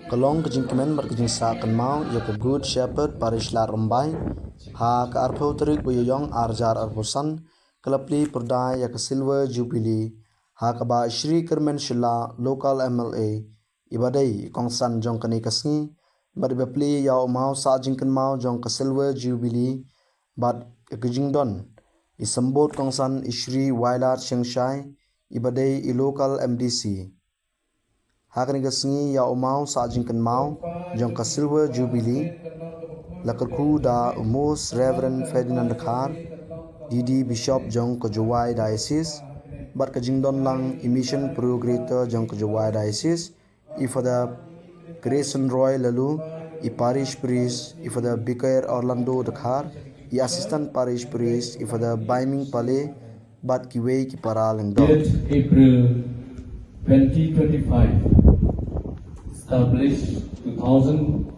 Kalong kejingkimen berkejing sakan mau ya ke Good Shepherd Parish Lad-Rymbai ha ke arpo terik boyoyong arjar arposan kelapli perdai ya ke Silver Jubilee ha ke ba Shri Kermen Shila local MLA ibadai kongsan jong kani kasngi bad bepli ya mau sa jingken mau jong ke Silver Jubilee bad kejing don isambot kongsan Shri Wailat Shengshai ibadai i local MDC Hakani kasngi ya umau sa jingkan mau jong ka Silver Jubilee lakarku da Most Reverend Ferdinand Khar Didi Bishop jong ka Juwai Diocese bat ka jingdon lang emission progretor jong ka Juwai Diocese ifada Grayson Roy lalu i Parish Priest ifada Vicar Orlando Khar i Assistant Parish Priest ifada Baiming Pale bat kiwei ki paralang do April 2025 established 2001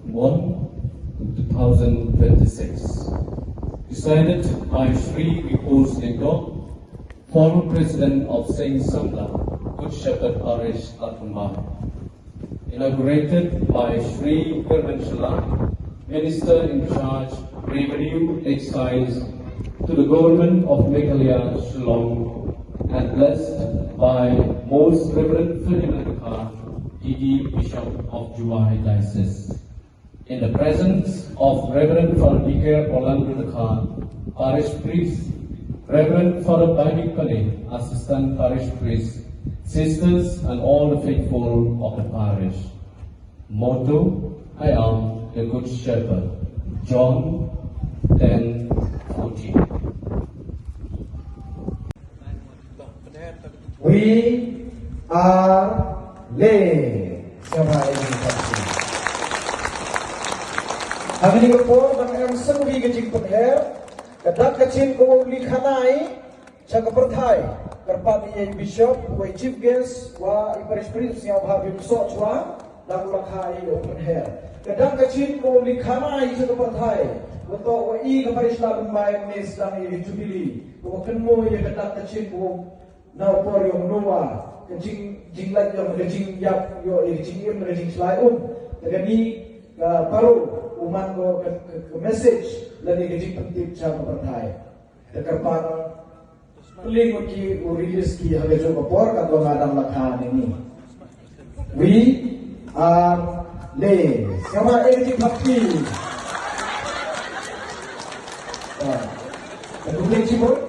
to 2026. Decided by Sri Vipul Singh, former President of Saint Samla, Good Shepherd Parish, Lad-Rymbai. Inaugurated by Sri Kermen Shila, Minister in charge, Revenue, Excise, to the Government of Meghalaya, Shillong, and blessed by Most Reverend Ferdinand Khar, Didi Bishop of Juwai Diocese. In the presence of Reverend Father Vicar Orlando Khar, Parish Priest, Reverend Father Baiming Pale, Assistant Parish Priest, Sisters and all the faithful of the parish. Motto, I am the Good Shepherd. John 10:14. We are lay. Siapa ini pasti. Hari ini kepor dengan sengwi kecing penher, kedak kecing kau likanai, cakap perthai, kerpat ia bishop, wa chief guest, wa parish priest yang bahagi besok cua, lagu lakai open hair. Kedak kecing kau likanai cakap perthai, untuk wa i parish Lad-Rymbai mes dan i Jubilee, kau kenmo ia kedak kecing kau nau por yang noa. Kencing jinglat yang kencing yap yo kencing im kencing selai tegani paru uman go ke message lagi kencing penting sama pertai dekarpan link ki release ki hale jo por ka do ngadam lakhan ini we are lay sama kencing bakti kencing cibur